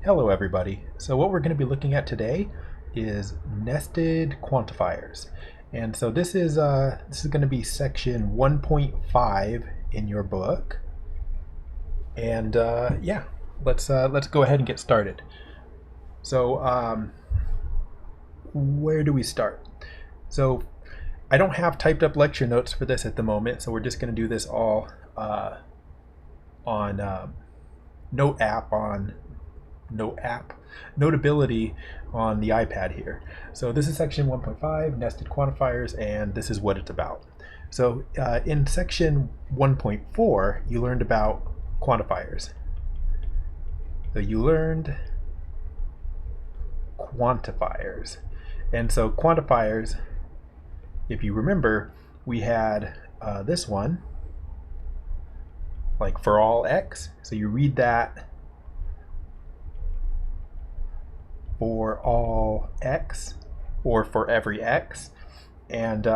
Hello everybody. So what we're going to be looking at today is nested quantifiers. And so this is going to be section 1.5 in your book. And yeah, let's go ahead and get started. So where do we start? So I don't have typed up lecture notes for this at the moment, so we're just going to do this all on Note app on Notability on the iPad here. So this is section 1.5, nested quantifiers, and this is what it's about. So in section 1.4, you learned about quantifiers. So you learned quantifiers. And so quantifiers, if you remember, we had this one, like for all x. So you read that for all x or for every x, and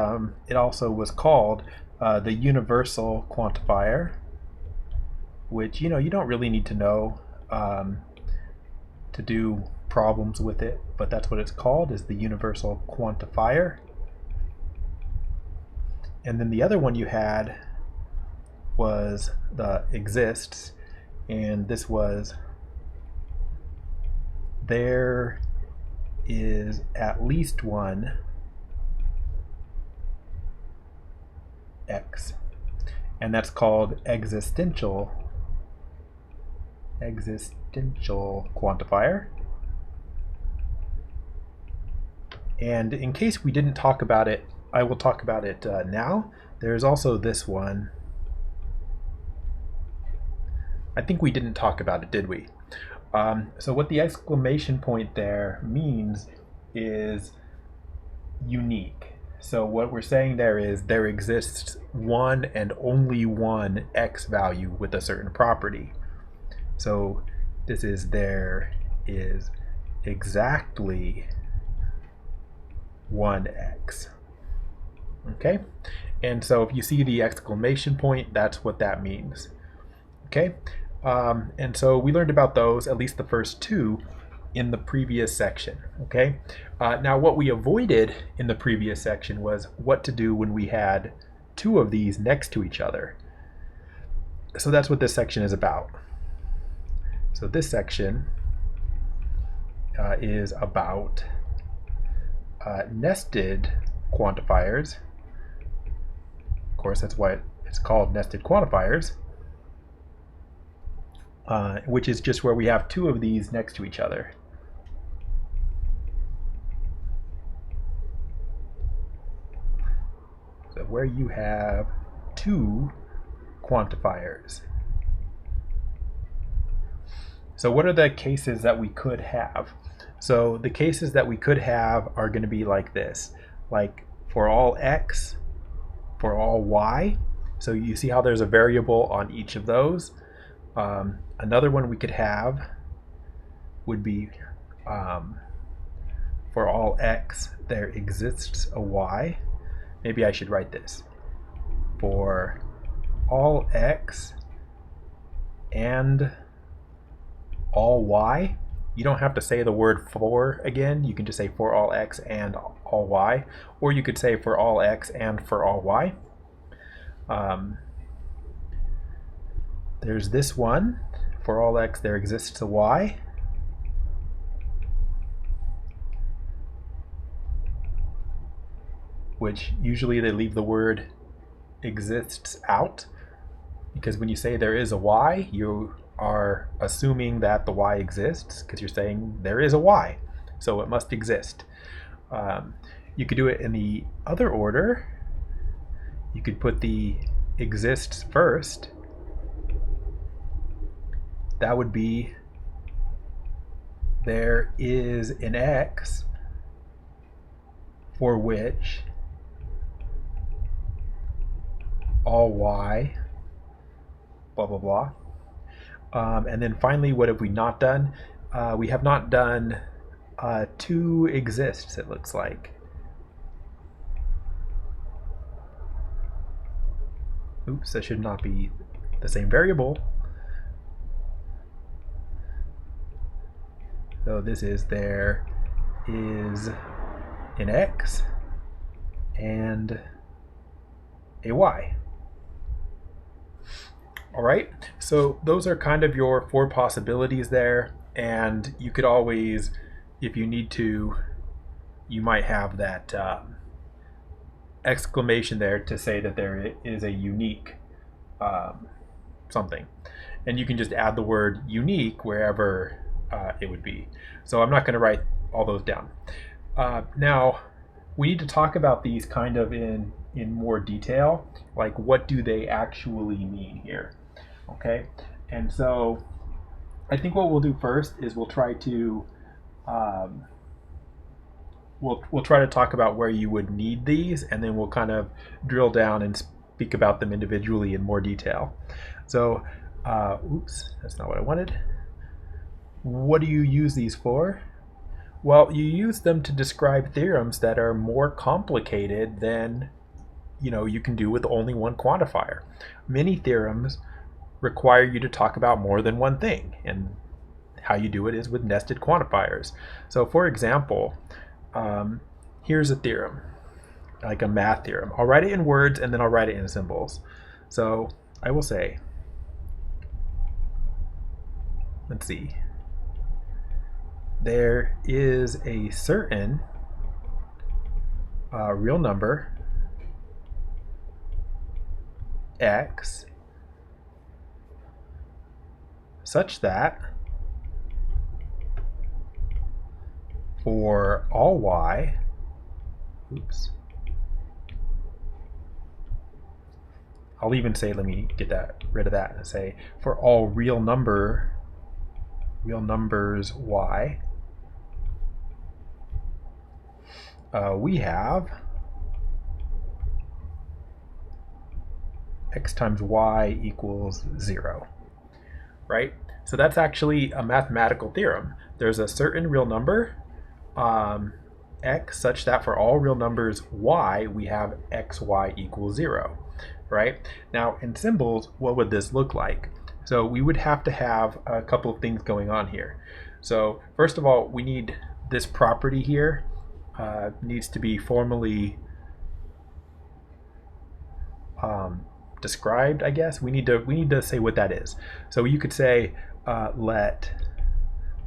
it also was called the universal quantifier, which you don't really need to know to do problems with it, but that's what it's called, is the universal quantifier. And then the other one you had was the exists, and this was there is at least one x, and that's called existential quantifier. And in case we didn't talk about it, I will talk about it now. There's also this one. I think we didn't talk about it, did we? So what the exclamation point there means is unique. So what we're saying there is there exists one and only one x value with a certain property. So this is there is exactly one x. Okay? And so if you see the exclamation point, that's what that means. Okay? And so we learned about those, at least the first two, in the previous section. Okay. Now what we avoided in the previous section was what to do when we had two of these next to each other. So that's what this section is about. So this section is about nested quantifiers. Of course, that's why it's called nested quantifiers. Which is just where we have two of these next to each other. So where you have two quantifiers. So what are the cases that we could have? So the cases that we could have are going to be like this, like for all x, for all y. So you see how there's a variable on each of those. Another one we could have would be for all x, there exists a y. Maybe I should write this. For all x and all y. You don't have to say the word for again. You can just say for all x and all y. Or you could say for all x and for all y. There's this one. For all x, there exists a y. Which usually they leave the word exists out, because when you say there is a y, you are assuming that the y exists, because you're saying there is a y, so it must exist. You could do it in the other order. You could put the exists first. That would be there is an x for which all y, blah, blah, blah. And then finally, what have we not done? We have not done two exists, it looks like. Oops, that should not be the same variable. So this is there is an x and a y. All right, so those are kind of your 4 possibilities there, and you could always, if you need to, you might have that exclamation there to say that there is a unique something, and you can just add the word unique wherever it would be. So I'm not going to write all those down. Now we need to talk about these kind of in more detail, like what do they actually mean here. Okay, and so I think what we'll do first is we'll try to we'll try to talk about where you would need these, and then we'll kind of drill down and speak about them individually in more detail. So, oops, that's not what I wanted. What do you use these for? Well, you use them to describe theorems that are more complicated than you can do with only one quantifier. Many theorems require you to talk about more than one thing, and how you do it is with nested quantifiers. So for example, here's a theorem, like a math theorem. I'll write it in words and then I'll write it in symbols. So I will say, let's see, there is a certain real number x such that for all y, oops, I'll even say, let me get rid of that and say for all real numbers y, we have x times y equals 0, right? So that's actually a mathematical theorem. There's a certain real number x such that for all real numbers y, we have xy equals 0, right? Now in symbols, what would this look like? So we would have to have a couple of things going on here. So first of all, we need this property here needs to be formally described, I guess. We need to say what that is. So you could say let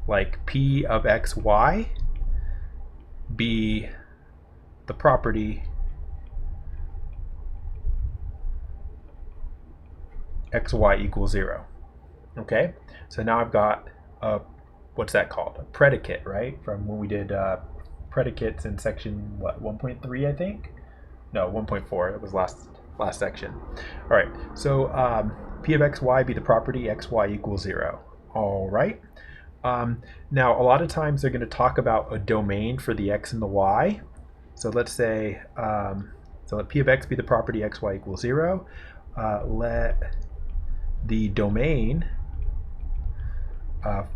like p of xy be the property xy equals 0. Okay, so now I've got a, what's that called? A predicate, right? From when we did predicates in section 1.3, I think. No, 1.4. It was last section. All right, so p of xy be the property xy equals 0. All right. Now a lot of times they're going to talk about a domain for the x and the y. So let's say so let p of x be the property xy equals 0. Let the domain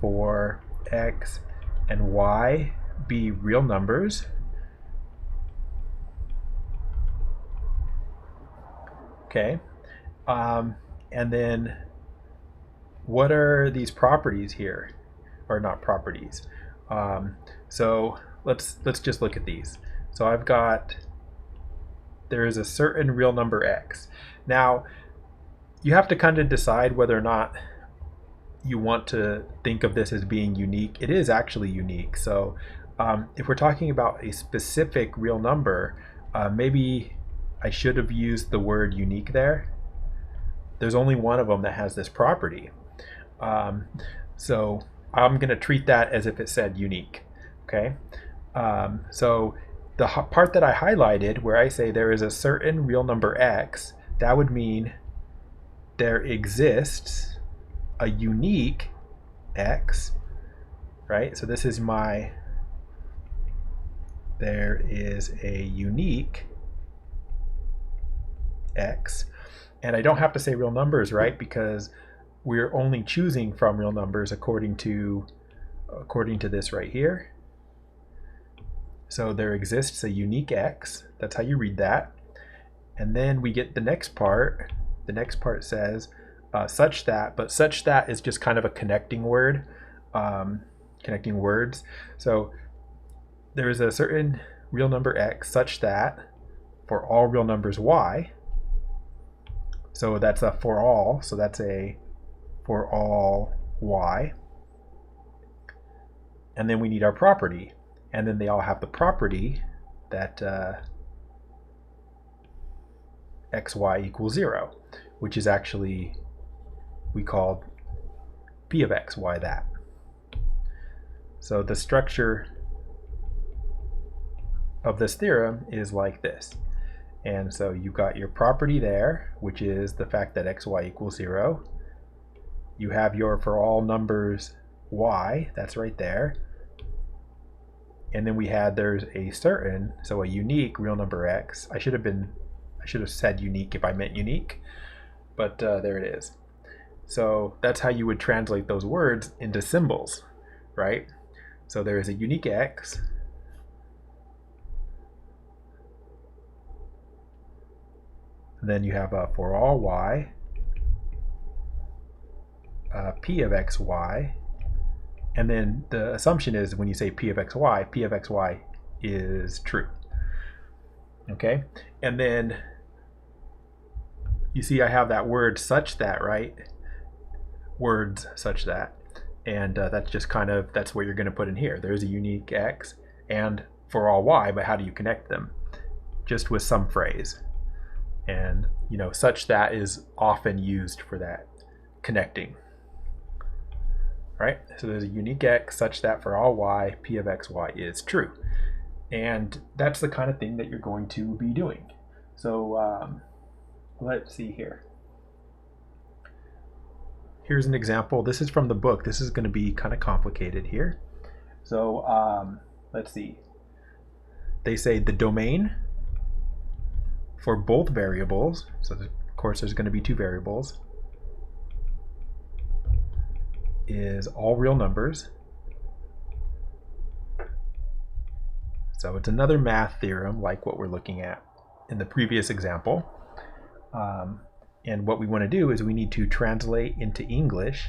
for x and y be real numbers. Okay, and then what are these properties here? Or not properties. So let's just look at these. So I've got, there is a certain real number x. Now you have to kind of decide whether or not you want to think of this as being unique. It is actually unique. So if we're talking about a specific real number, maybe I should have used the word unique there. There's only one of them that has this property. So I'm going to treat that as if it said unique. Okay. So the part that I highlighted where I say there is a certain real number x, that would mean there exists a unique x, right? So this is my, there is a unique x, and I don't have to say real numbers, right? Because we're only choosing from real numbers according to this right here. So there exists a unique x. That's how you read that. And then we get the next part. The next part says such that, but such that is just kind of a connecting word. connecting words. So there is a certain real number x such that for all real numbers y, so that's a for all, so that's a for all y, and then we need our property, and then they all have the property that xy equals 0, which is actually, we called p of xy that. So the structure of this theorem is like this. And so you've got your property there, which is the fact that xy equals 0. You have your for all numbers y, that's right there. And then there's a certain, so a unique real number x. I should have said unique if I meant unique, but there it is. So that's how you would translate those words into symbols, right? So there is a unique x, then you have a for all y, p of xy, and then the assumption is when you say p of xy is true. Okay, and then you see I have that word such that, right? Words such that, and that's just that's what you're going to put in here. There's a unique x and for all y, but how do you connect them? Just with some phrase. And such that is often used for that connecting. Right? So there's a unique x such that for all y, p of xy is true. And that's the kind of thing that you're going to be doing. So let's see here. Here's an example. This is from the book. This is going to be kind of complicated here. So let's see. They say the domain for both variables, so of course there's going to be two variables, is all real numbers. So it's another math theorem like what we're looking at in the previous example. And what we want to do is we need to translate into English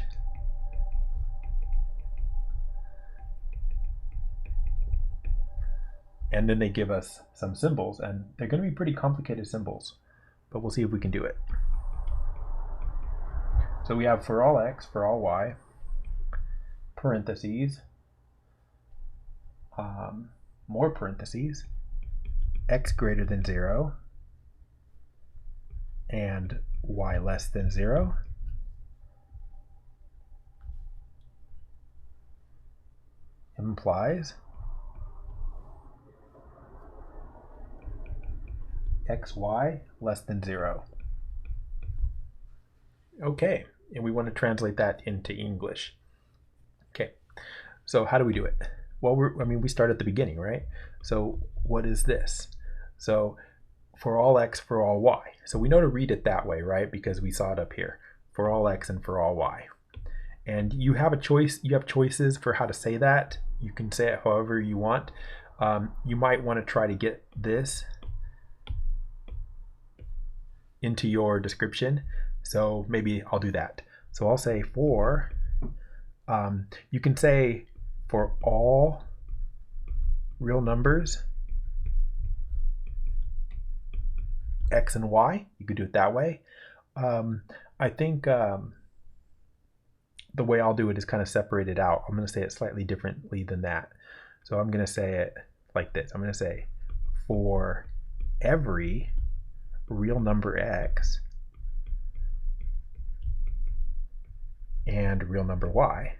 and then they give us some symbols, and they're going to be pretty complicated symbols, but we'll see if we can do it. So we have for all x, for all y, parentheses, more parentheses, x greater than 0, and y less than 0, implies xy less than 0. Okay, and we want to translate that into English. Okay, so how do we do it? Well, we start at the beginning, right? So what is this? So for all x, for all y. So we know to read it that way, right? Because we saw it up here. For all x and for all y. And you have a choice. You have choices for how to say that. You can say it however you want. You might want to try to get this into your description. So maybe I'll do that. So I'll say for, you can say for all real numbers, x and y, you could do it that way. I think the way I'll do it is kind of separate it out. I'm going to say it slightly differently than that. So I'm going to say it like this. I'm going to say for every real number x and real number y.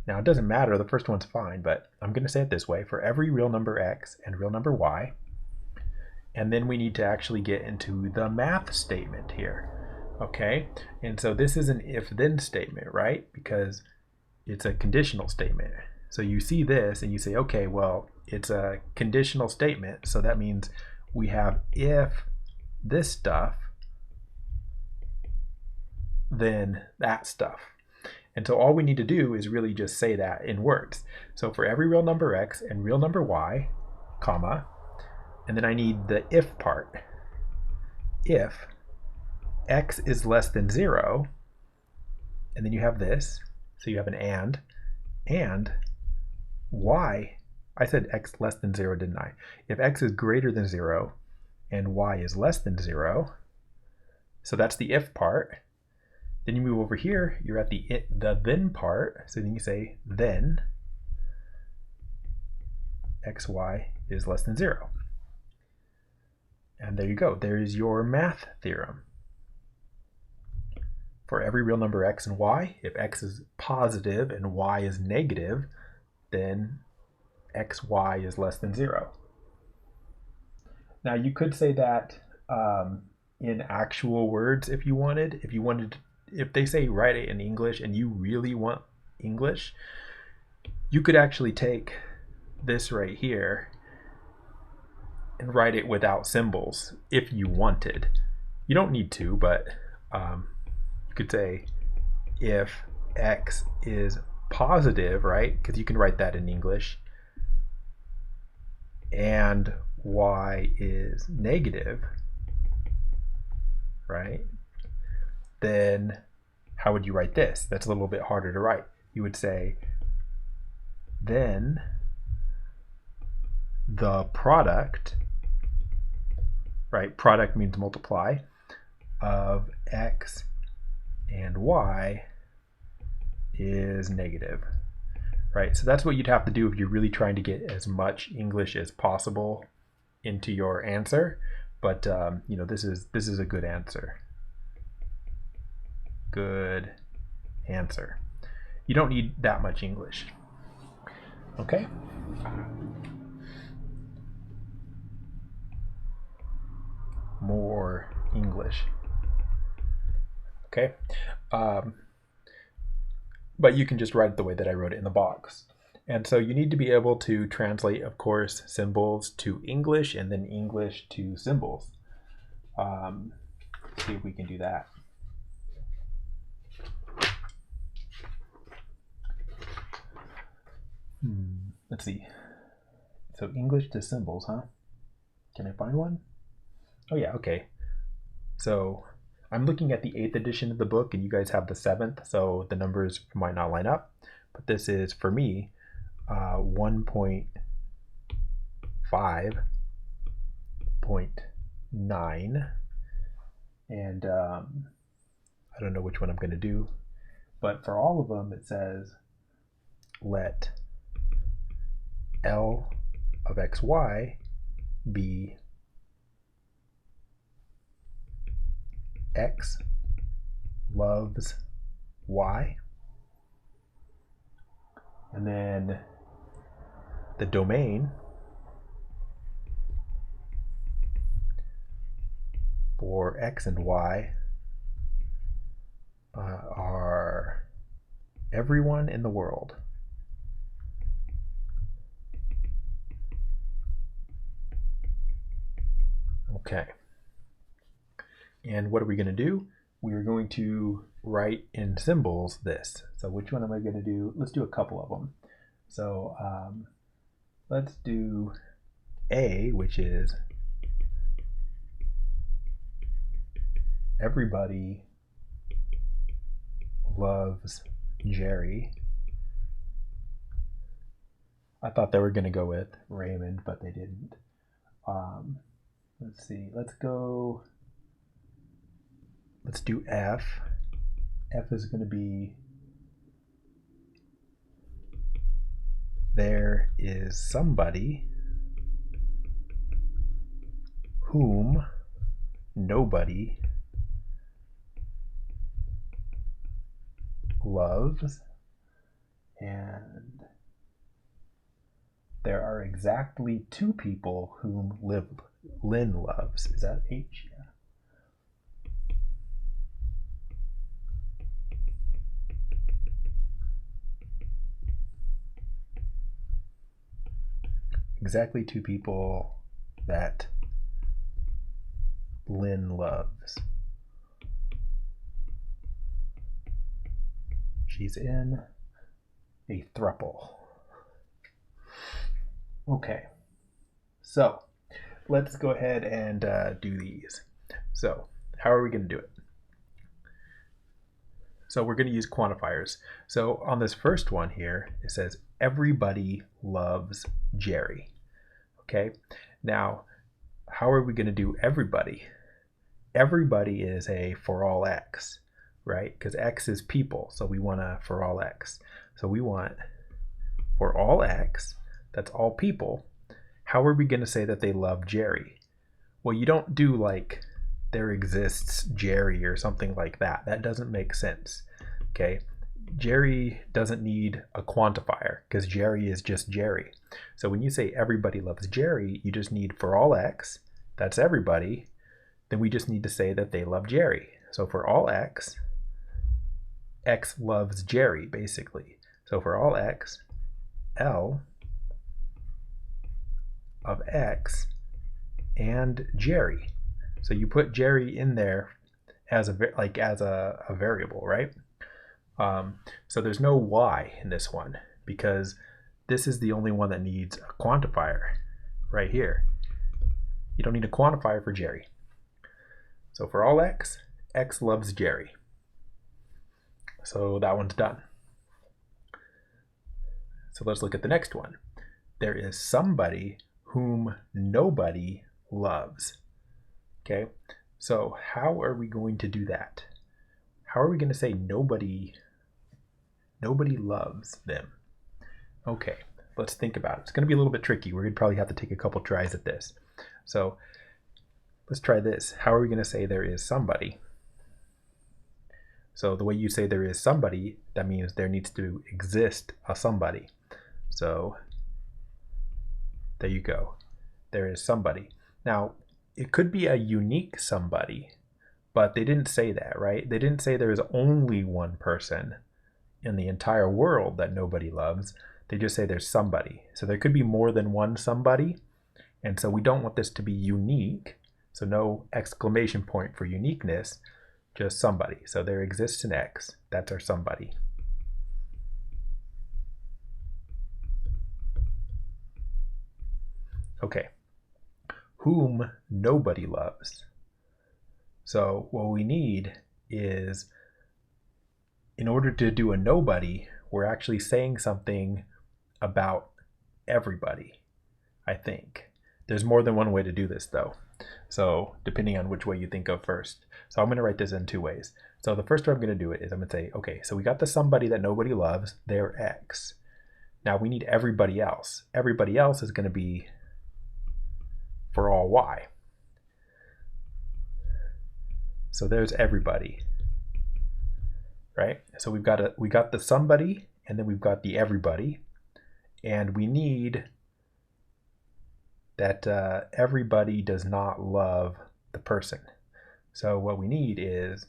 Now it doesn't matter, the first one's fine, but I'm going to say it this way: for every real number x and real number y. And then we need to actually get into the math statement here. Okay, and so this is an if-then statement, right? Because it's a conditional statement. So you see this and you say, okay, well, it's a conditional statement, so that means we have if this stuff, then that stuff. And so all we need to do is really just say that in words. So for every real number x and real number y, comma, and then I need the if part. If x is less than 0, and then you have this, So you have an and y, I said x less than 0, didn't I? If x is greater than 0 and y is less than 0, so that's the if part. Then you move over here, you're at the then part, so then you say then xy is less than 0. And there you go. There's your math theorem. For every real number x and y, if x is positive and y is negative, then xy is less than 0. Now you could say that in actual words if you wanted. If they say write it in English and you really want English, you could actually take this right here and write it without symbols if you wanted. You don't need to, but you could say if x is positive, right? Because you can write that in English, and y is negative, right? Then how would you write this? That's a little bit harder to write. You would say then the product, right? Product means multiply, of x and y is negative, right? So that's what you'd have to do if you're really trying to get as much English as possible into your answer. But you know, this is a good answer. Good answer. You don't need that much English. Okay. More English. Okay. But you can just write it the way that I wrote it in the box. And so you need to be able to translate, of course, symbols to English and then English to symbols. See if we can do that. Let's see. So English to symbols, huh? Can I find one? Oh yeah, okay. So I'm looking at the 8th edition of the book and you guys have the 7th, so the numbers might not line up. But this is, for me, 1.5.9. And I don't know which one I'm going to do. But for all of them, it says let L of xy be x loves y. And then the domain for x and y are everyone in the world. Okay. And what are we going to do? We are going to write in symbols this. So which one am I going to do? Let's do a couple of them. So let's do A, which is everybody loves Jerry. I thought they were going to go with Raymond, but they didn't. Let's see. Let's do F. F is going to be there is somebody whom nobody loves, and there are exactly 2 people whom Lynn loves. Is that H? Yeah. Exactly 2 people that Lynn loves. She's in a throuple. Okay, so let's go ahead and do these. So how are we going to do it? So we're going to use quantifiers. So on this first one here, it says everybody loves Jerry. Okay, now how are we going to do everybody? Everybody is a for all x, right? Because x is people, so we want a for all x. So we want for all x, that's all people. How are we going to say that they love Jerry? Well, you don't do like there exists Jerry or something like that. That doesn't make sense. Okay, Jerry doesn't need a quantifier because Jerry is just Jerry. So when you say everybody loves Jerry, you just need for all x, that's everybody. Then we just need to say that they love Jerry. So for all x, x loves Jerry basically. So for all x, L of x and Jerry. So you put Jerry in there as a variable, right? So there's no y in this one because this is the only one that needs a quantifier right here. You don't need a quantifier for Jerry. So for all x, x loves Jerry. So that one's done. So let's look at the next one. There is somebody whom nobody loves. Okay, so how are we going to do that? How are we going to say nobody loves them? Okay, let's think about it. It's going to be a little bit tricky. We're going to probably have to take a couple tries at this. So let's try this. How are we going to say there is somebody? So the way you say there is somebody, that means there needs to exist a somebody. So there you go. There is somebody. Now, it could be a unique somebody, but they didn't say that, right? They didn't say there is only one person in the entire world that nobody loves. They just say there's somebody. So there could be more than one somebody. And so we don't want this to be unique. So no exclamation point for uniqueness, just somebody. So there exists an X. That's our somebody. Okay. Whom nobody loves. So what we need is, in order to do a nobody, we're actually saying something about everybody, I think. There's more than one way to do this though. So depending on which way you think of first. So I'm going to write this in two ways. So the first way I'm going to do it is I'm going to say, okay, so we got the somebody that nobody loves, they're X. Now we need everybody else. Everybody else is going to be for all Y. So there's everybody, right? So we got the somebody, and then we've got the everybody, and we need that everybody does not love the person. So what we need is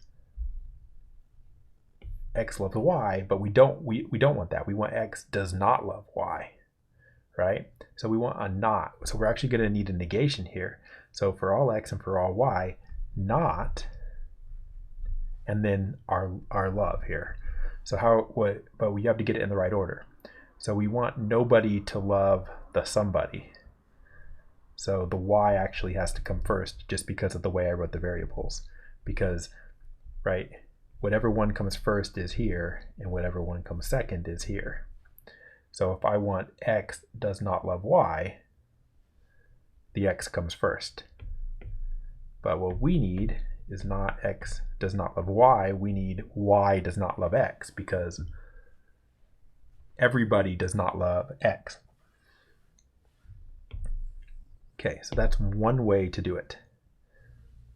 X loves Y, but we don't want that. We want X does not love Y, right? So we want a not. So we're actually going to need a negation here. So for all X and for all Y, not, and then our love here. So but we have to get it in the right order. So we want nobody to love the somebody. So the Y actually has to come first just because of the way I wrote the variables. Because, right, whatever one comes first is here, and whatever one comes second is here. So if I want X does not love Y, the X comes first. But what we need is not X does not love Y, we need Y does not love X, because everybody does not love X. Okay, so that's one way to do it.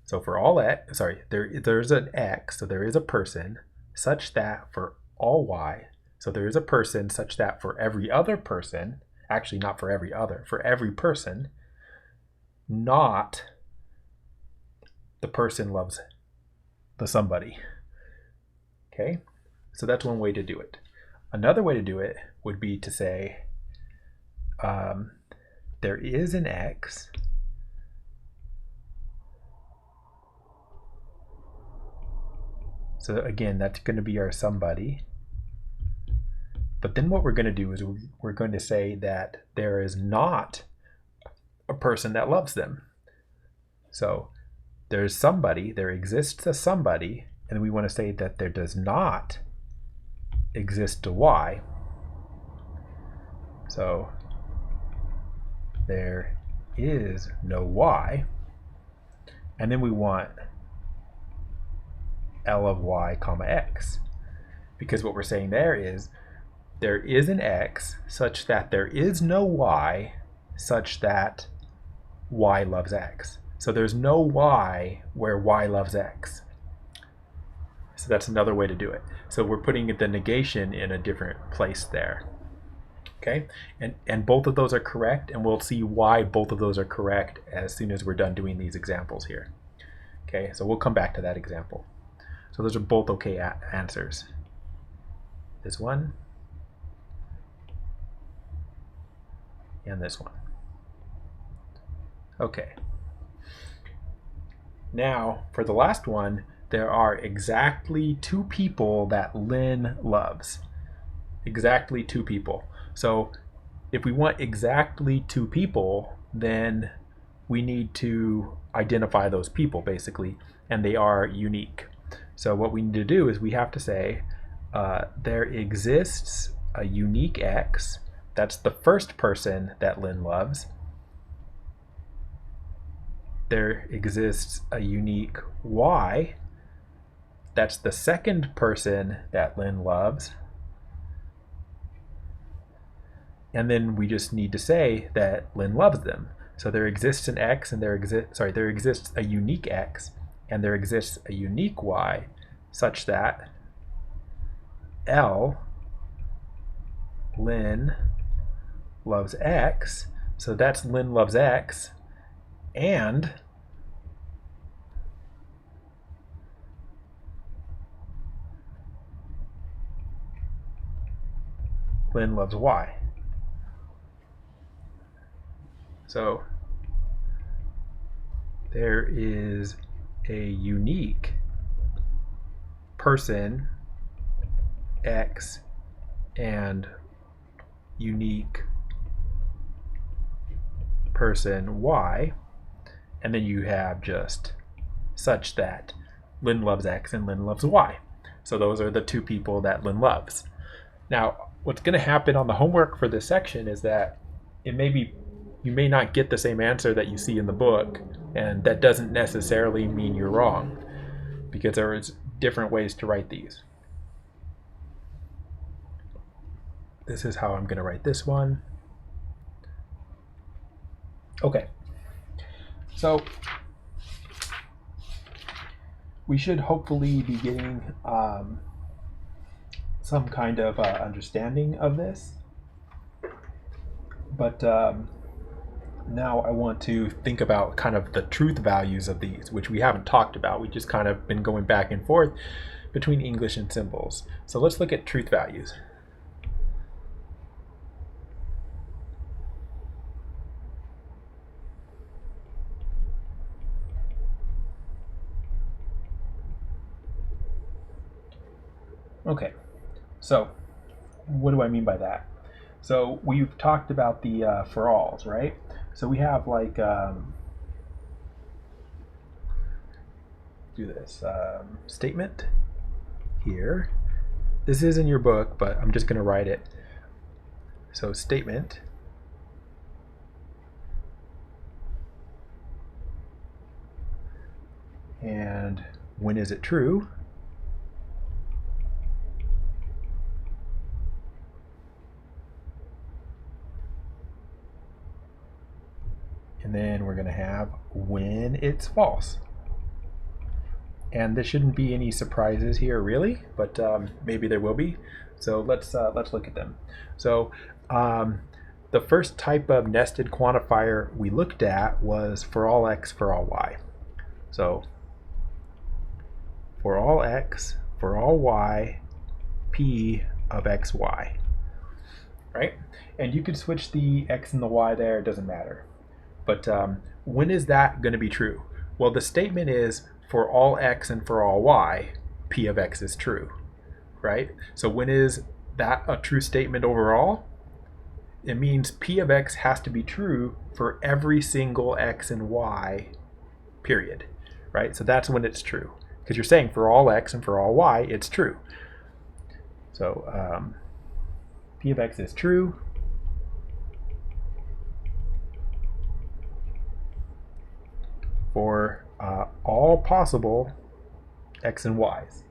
So for all X, there's an X, so there is a person such that for all Y, so there is a person such that for every other person, actually not for every other, for every person, not the person loves the somebody. Okay, so that's one way to do it. Another way to do it would be to say there is an X so again, that's going to be our somebody. But then what we're going to do is we're going to say that there is not a person that loves them. So there's somebody, there exists a somebody, and then we want to say that there does not exist a y. So there is no y. And then we want L of y comma x. Because what we're saying there is an x such that there is no y such that y loves x. So there's no y where y loves x. So that's another way to do it. So we're putting the negation in a different place there. Okay, and both of those are correct, and we'll see why both of those are correct as soon as we're done doing these examples here. Okay, so we'll come back to that example. So those are both okay answers. This one and this one. Okay. Now, for the last one, there are exactly 2 people that Lynn loves. Exactly 2 people. So if we want exactly 2 people, then we need to identify those people, basically, and they are unique. So what we need to do is we have to say there exists a unique X. That's the first person that Lynn loves. There exists a unique Y. That's the second person that Lynn loves. And then we just need to say that Lynn loves them. So there exists an X and there exists a unique X and there exists a unique Y such that L, Lynn loves X. So that's Lynn loves X, and Lynn loves Y. So there is a unique person X and unique person Y, and then you have just such that Lynn loves X and Lynn loves Y. So those are the 2 people that Lynn loves. Now, what's going to happen on the homework for this section is that you may not get the same answer that you see in the book, and that doesn't necessarily mean you're wrong, because there is different ways to write these. This is how I'm going to write this one. Okay, so we should hopefully be getting some kind of understanding of this. But now I want to think about kind of the truth values of these, which we haven't talked about. We've just kind of been going back and forth between English and symbols. So let's look at truth values. Okay, so what do I mean by that? So we've talked about the for alls, right? So we have like, do this, statement here. This is in your book, but I'm just going to write it. So statement, and when is it true? And then we're going to have when it's false. And there shouldn't be any surprises here, really, but maybe there will be. So let's look at them. So the first type of nested quantifier we looked at was for all x, for all y. So for all x, for all y, p of xy, right? And you could switch the x and the y there, it doesn't matter. But when is that going to be true? Well, the statement is for all x and for all y, p of x is true, right? So when is that a true statement overall? It means p of x has to be true for every single x and y, period, right? So that's when it's true. because you're saying for all x and for all y, it's true. So p of x is true for all possible x and y's.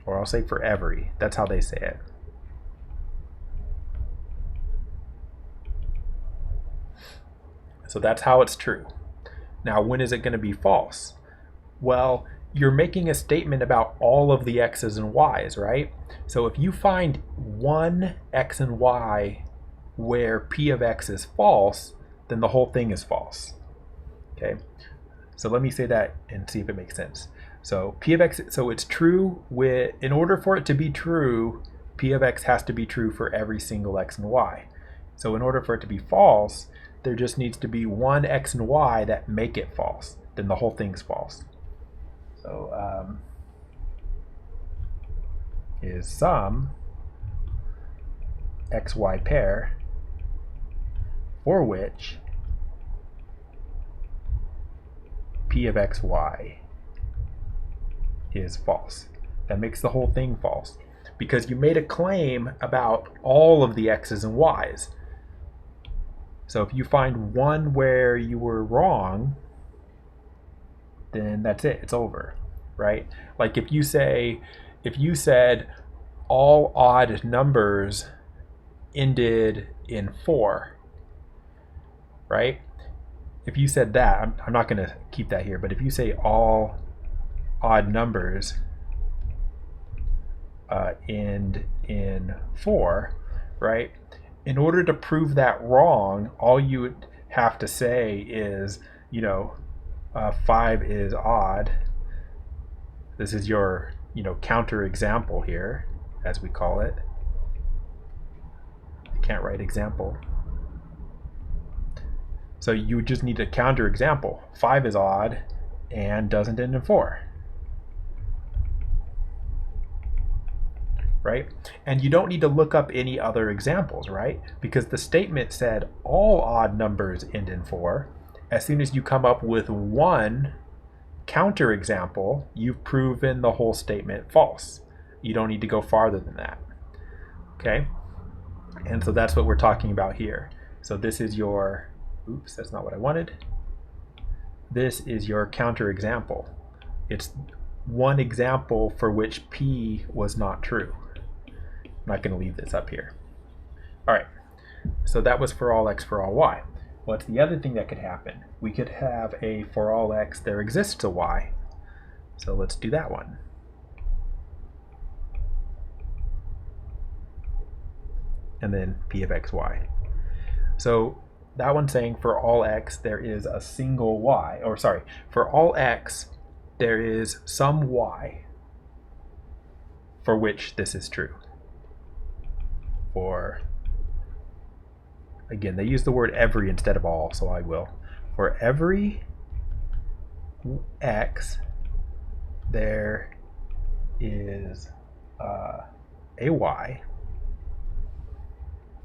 Or I'll say for every. That's how they say it. So that's how it's true. Now, when is it going to be false? Well, you're making a statement about all of the x's and y's, right? So if you find one x and y where p of x is false, then the whole thing is false. Okay, so let me say that and see if it makes sense. So p of x, so it's true with, in order for it to be true, p of x has to be true for every single x and y. So in order for it to be false, there just needs to be one x and y that make it false. Then the whole thing's false. So is some xy pair for which p of xy is false. That makes the whole thing false because you made a claim about all of the x's and y's. So if you find one where you were wrong, then that's it, it's over, right? Like if you said all odd numbers ended in 4, right? If you said that, I'm not going to keep that here, but if you say all odd numbers end in 4, right? In order to prove that wrong, all you would have to say is, 5 is odd. This is your, counter example here, as we call it. I can't write example. So you just need a counter example. 5 is odd and doesn't end in 4. Right? And you don't need to look up any other examples, right? Because the statement said all odd numbers end in 4. As soon as you come up with one counter example, you've proven the whole statement false. You don't need to go farther than that. Okay? And so that's what we're talking about here. So this is your, oops, that's not what I wanted. This is your counter example. It's one example for which P was not true. I'm not going to leave this up here. All right, so that was for all x for all y. What's the other thing that could happen? We could have a for all x there exists a y. So let's do that one. And then p of xy. So that one's saying for all x there is a single y, or sorry, for all x there is some y for which this is true. For, again, they use the word every instead of all, so I will. For every x there is a y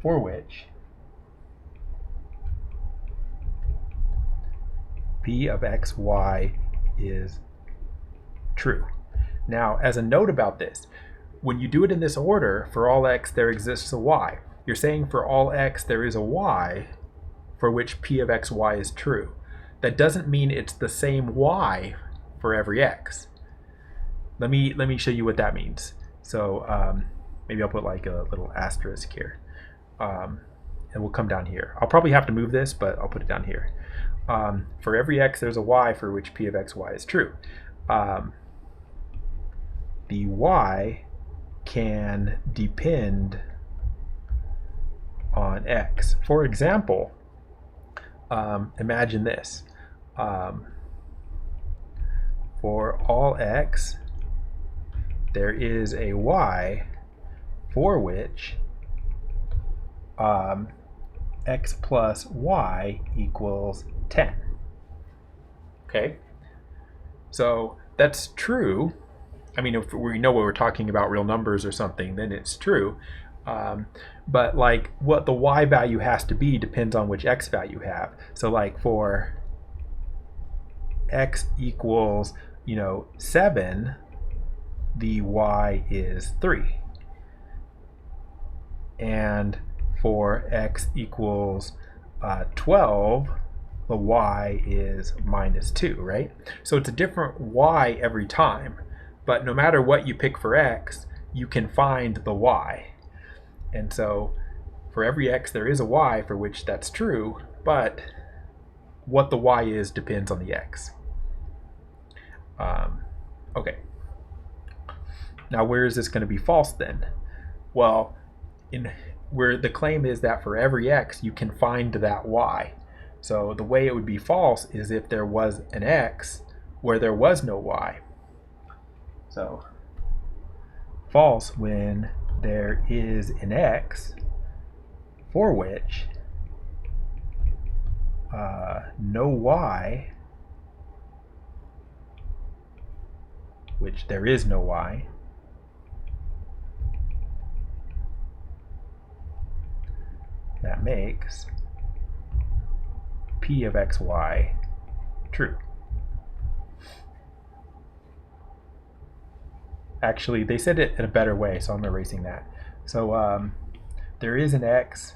for which p of xy is true. Now, as a note about this, when you do it in this order, for all x there exists a y. You're saying for all x there is a y for which p of xy is true. That doesn't mean it's the same y for every x. Let me show you what that means. So maybe I'll put like a little asterisk here. And we'll come down here. I'll probably have to move this, but I'll put it down here. For every x there's a y for which p of xy is true. The y can depend on x. For example, imagine this. For all x, there is a y for which x plus y equals 10. Okay? So that's true. I mean, if we know what we're talking about real numbers or something, then it's true. But like what the y value has to be depends on which x value you have. So like for x equals 7, the y is 3. And for x equals 12, the y is minus 2, right? So it's a different y every time, but no matter what you pick for x, you can find the y. And so for every x, there is a y for which that's true, but what the y is depends on the x. Okay. Now, where is this going to be false then? Well, where the claim is that for every x, you can find that y. So the way it would be false is if there was an x where there was no y. So false when there is an x for which no y, which there is no y, that makes p of xy true. Actually, they said it in a better way, so I'm erasing that. So there is an x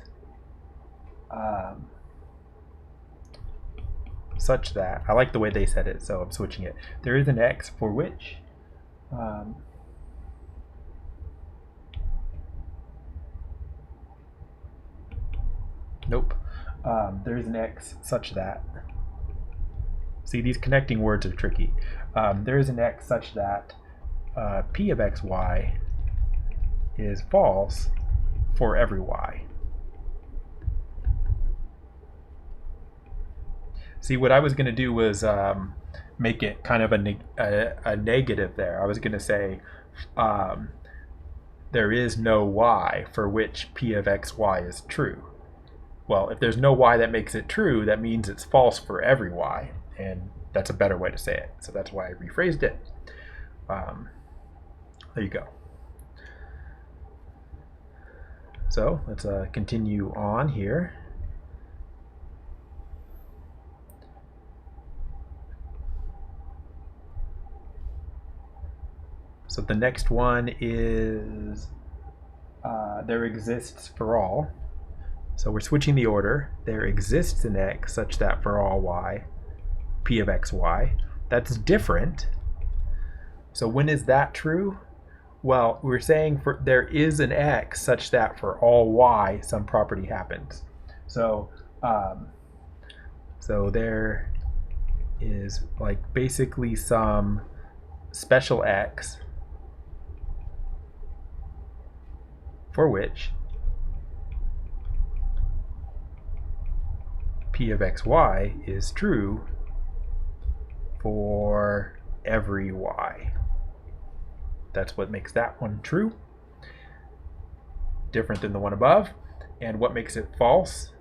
such that, I like the way they said it, so I'm switching it. There is an x for which there is an x such that, see, these connecting words are tricky. There is an x such that p of xy is false for every y. See, what I was going to do was make it kind of a negative there. I was going to say there is no y for which p of xy is true. Well, if there's no y that makes it true, that means it's false for every y, and that's a better way to say it. So that's why I rephrased it. There you go. So let's continue on here. So the next one is there exists for all. So we're switching the order. There exists an x such that for all y, p of xy. That's different. So when is that true? Well, we're saying there is an x such that for all y, some property happens. So there is like basically some special x for which p of xy is true for every y. That's what makes that one true, different than the one above. And what makes it false?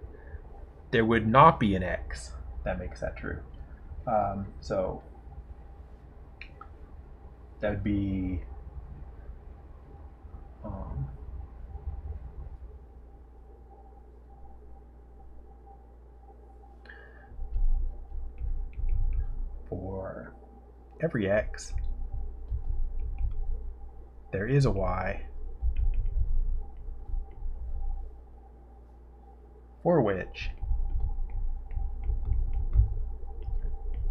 There would not be an x that makes that true. So that would be for every x, there is a y for which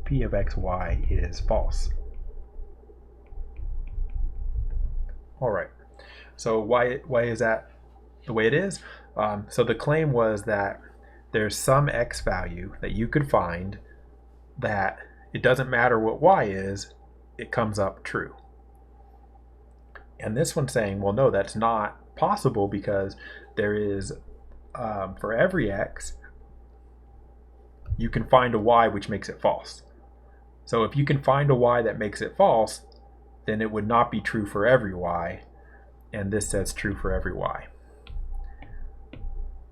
p of xy is false. All right. So why is that the way it is? So the claim was that there's some x value that you could find that it doesn't matter what y is, it comes up true. And this one's saying, well, no, that's not possible because there is, for every x, you can find a y which makes it false. So if you can find a y that makes it false, then it would not be true for every y, and this says true for every y.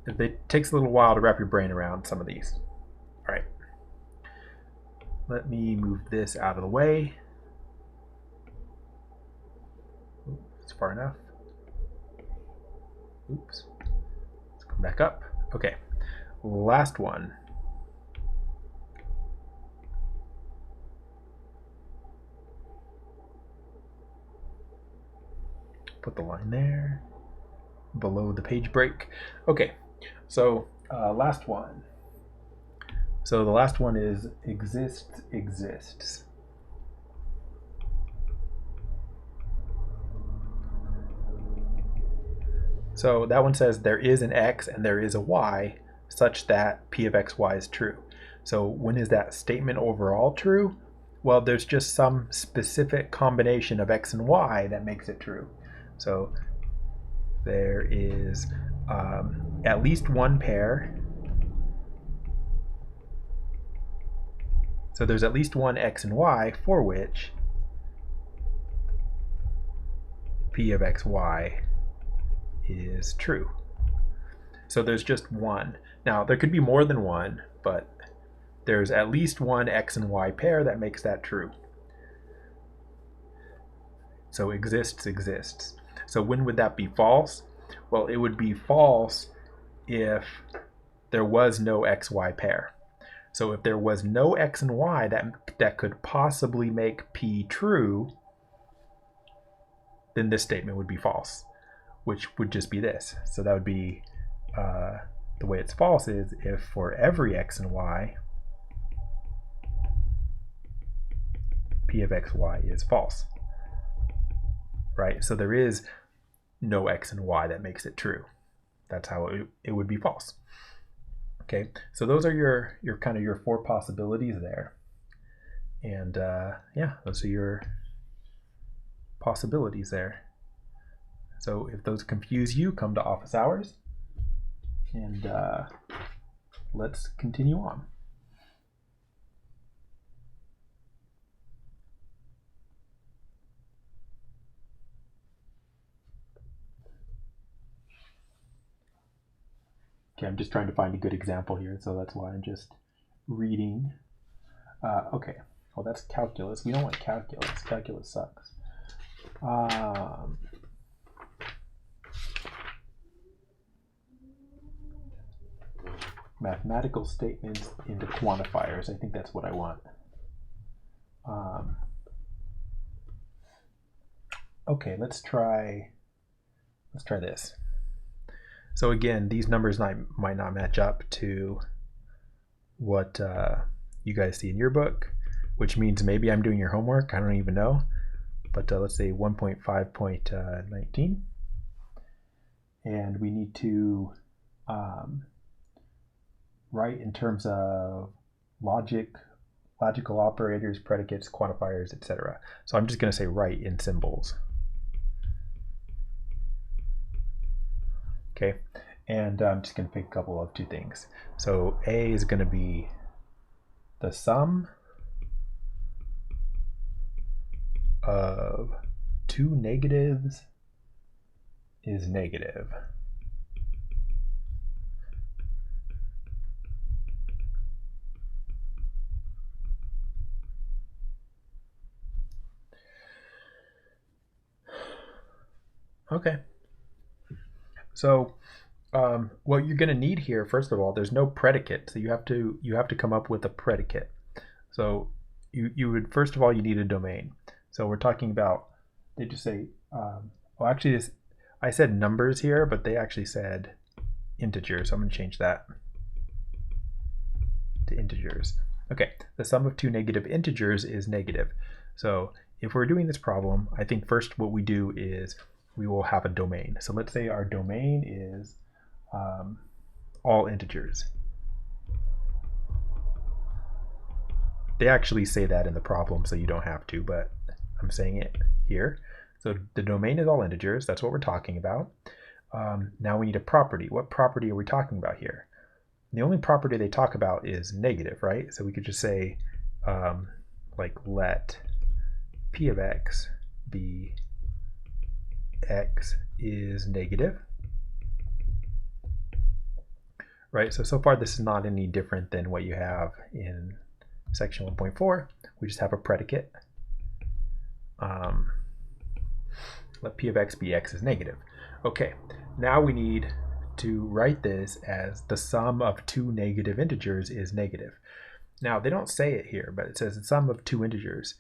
It takes a little while to wrap your brain around some of these. All right. Let me move this out of the way. It's far enough. Oops. Let's come back up. Okay. Last one. put the line there below the page break. Okay, so last one. So the last one is exists. So that one says there is an x and there is a y such that p of xy is true. So when is that statement overall true? Well, there's just some specific combination of x and y that makes it true. So there is at least one pair. So there's at least one x and y for which p of xy is true. So there's just one. Now there could be more than one, but there's at least one x and y pair that makes that true. So exists. So when would that be false? Well, it would be false if there was no xy pair. So if there was no x and y that could possibly make p true, then this statement would be false, which would just be this. So that would be the way it's false is if for every x and y, p of xy is false, right? So there is no x and y that makes it true. That's how it would be false. Okay, so those are your kind of your four possibilities there. And yeah, those are your possibilities there. So if those confuse you, come to office hours and let's continue on. Okay, I'm just trying to find a good example here, so that's why I'm just reading. Okay, well that's calculus. We don't want calculus. Calculus sucks. Mathematical statements into quantifiers. I think that's what I want. Okay, let's try this. So again, these numbers might not match up to what you guys see in your book, which means maybe I'm doing your homework. I don't even know. But let's say 1.5.19. And we need to write in terms of logical operators, predicates, quantifiers, etc. So I'm just going to say write in symbols. Okay, and I'm just going to pick a couple of two things. So A is going to be the sum of two negatives is negative. Okay. So what you're going to need here, first of all, there's no predicate, so you have to come up with a predicate. So you would first of all you need a domain. So we're talking about, they just say well actually I said numbers here, but they actually said integers. So I'm going to change that to integers. Okay, the sum of two negative integers is negative. So if we're doing this problem, I think first what we do is we will have a domain. So let's say our domain is all integers. They actually say that in the problem, so you don't have to, but I'm saying it here. So the domain is all integers. That's what we're talking about. Now we need a property. What property are we talking about here? The only property they talk about is negative, right? So we could just say like let p of x be x is negative, right? So far this is not any different than what you have in section 1.4. We just have a predicate. Let p of x be x is negative. Okay, now we need to write this as the sum of two negative integers is negative. Now they don't say it here, but it says the sum of two integers,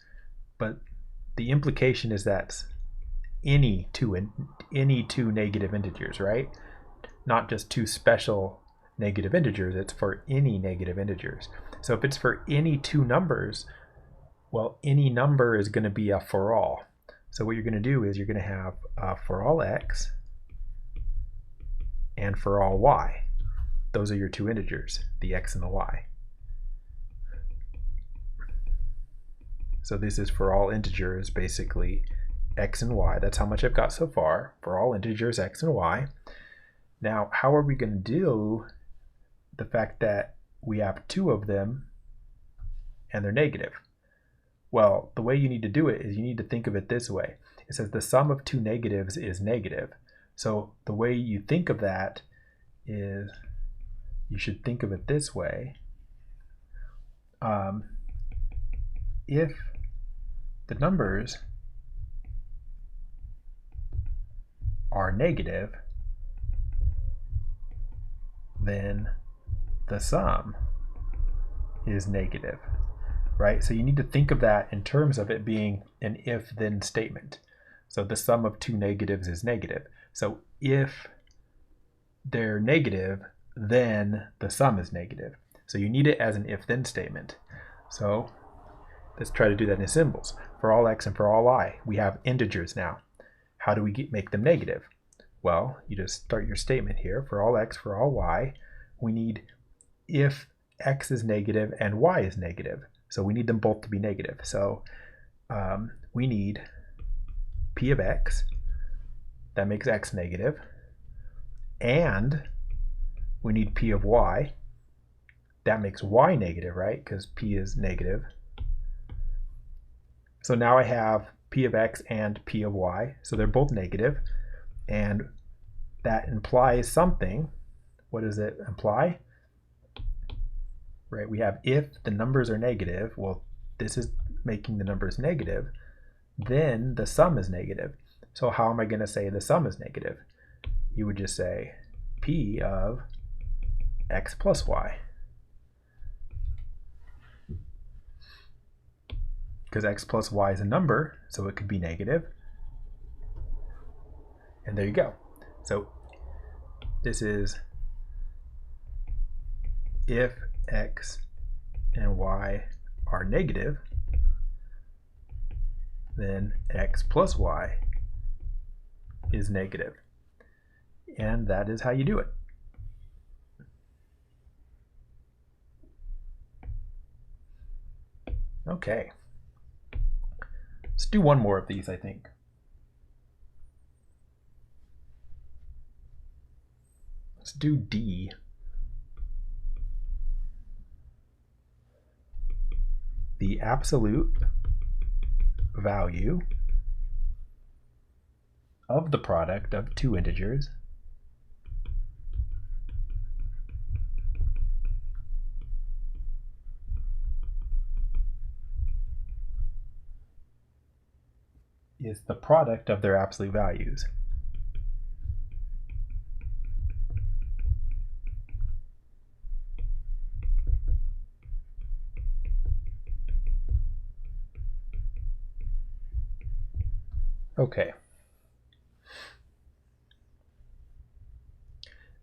but the implication is that any two negative integers, right? Not just two special negative integers, it's for any negative integers. So if it's for any two numbers, well, any number is going to be a for all. So what you're going to do is you're going to have for all x and for all y. Those are your two integers, the x and the y. So this is for all integers, basically x and y. That's how much I've got so far for all integers x and y. Now, how are we going to do the fact that we have two of them and they're negative? Well, the way you need to do it is you need to think of it this way. It says the sum of two negatives is negative. So the way you think of that is you should think of it this way. If the numbers are negative, then the sum is negative, right? So you need to think of that in terms of it being an if-then statement. So the sum of two negatives is negative. So if they're negative, then the sum is negative. So you need it as an if-then statement. So let's try to do that in symbols. For all x and for all y, we have integers now. How do we make them negative? Well, you just start your statement here. For all x, for all y, we need if x is negative and y is negative. So we need them both to be negative. So we need p of x, that makes x negative, and we need p of y, that makes y negative, right? Because p is negative. So now I have p of x and p of y, so they're both negative, and that implies something. What does it imply? Right, we have if the numbers are negative, well, this is making the numbers negative, then the sum is negative. So how am I going to say the sum is negative? You would just say p of x plus y. Because x plus y is a number, so it could be negative. And there you go. So this is if x and y are negative, then x plus y is negative. And that is how you do it. Okay. Let's do one more of these, I think. Let's do D. The absolute value of the product of two integers is the product of their absolute values. Okay.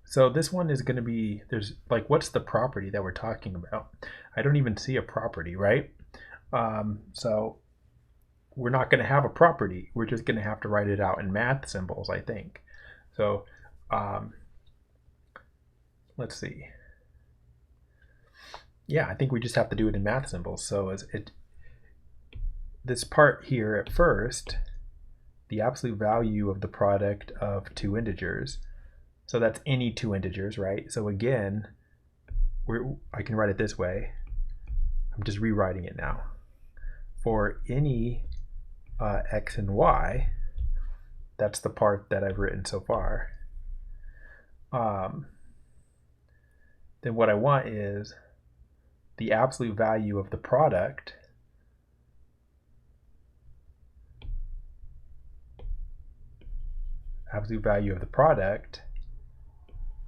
So this one is going to be, there's like, what's the property that we're talking about? I don't even see a property, right? So we're not going to have a property. We're just going to have to write it out in math symbols, I think. So let's see. Yeah, I think we just have to do it in math symbols. So this part here at first, the absolute value of the product of two integers. So that's any two integers, right? So again, I can write it this way. I'm just rewriting it now. For any x and y, that's the part that I've written so far. Then what I want is the absolute value of the product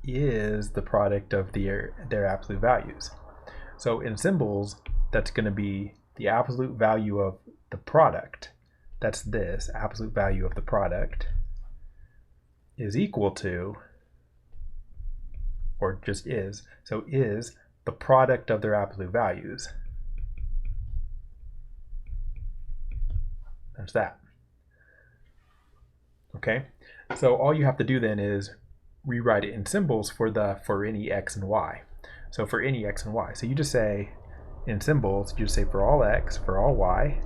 is the product of their absolute values. So in symbols, that's going to be the absolute value of the product that's this absolute value of the product, is equal to, or just is, so is the product of their absolute values. There's that. Okay, so all you have to do then is rewrite it in symbols for any x and y. So for any x and y, so you just say in symbols, you just say for all x, for all y,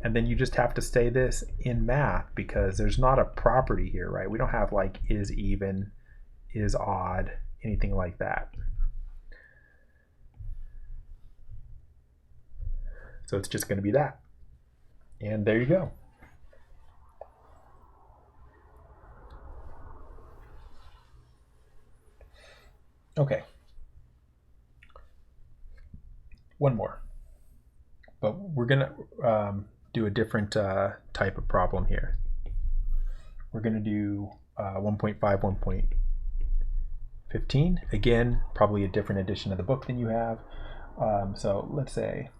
and then you just have to say this in math because there's not a property here, right? We don't have like is even, is odd, anything like that. So it's just going to be that. And there you go. Okay. One more. But we're going to do a different type of problem here. We're going to do 1.5, 1.15. Again, probably a different edition of the book than you have. So let's say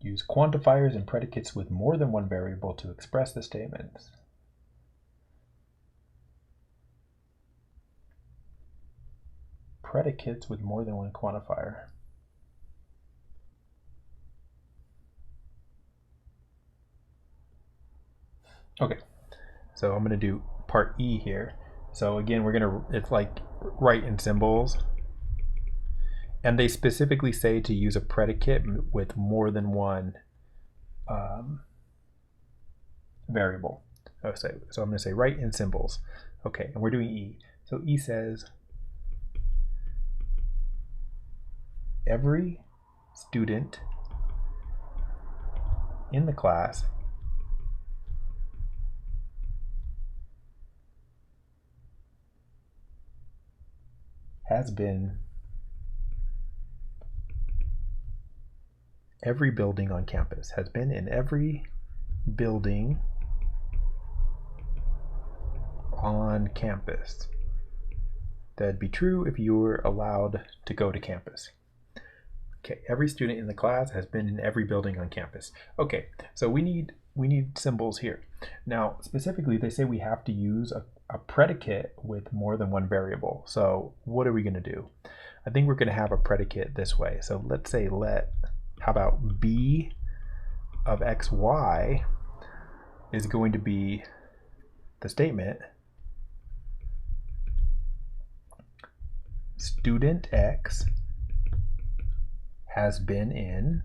use quantifiers and predicates with more than one variable to express the statements. Predicates with more than one quantifier. Okay, so I'm going to do part E here. So again, we're going to, it's like write in symbols. And they specifically say to use a predicate with more than one variable. So I'm going to say write in symbols. Okay, and we're doing E. So E says every student in the class has been every building on campus, has been in every building on campus. That'd be true if you were allowed to go to campus. Okay, every student in the class has been in every building on campus. Okay, so we need symbols here. Now, specifically, they say we have to use a predicate with more than one variable. So what are we going to do? I think we're going to have a predicate this way. So let's say how about b of xy is going to be the statement student X has been in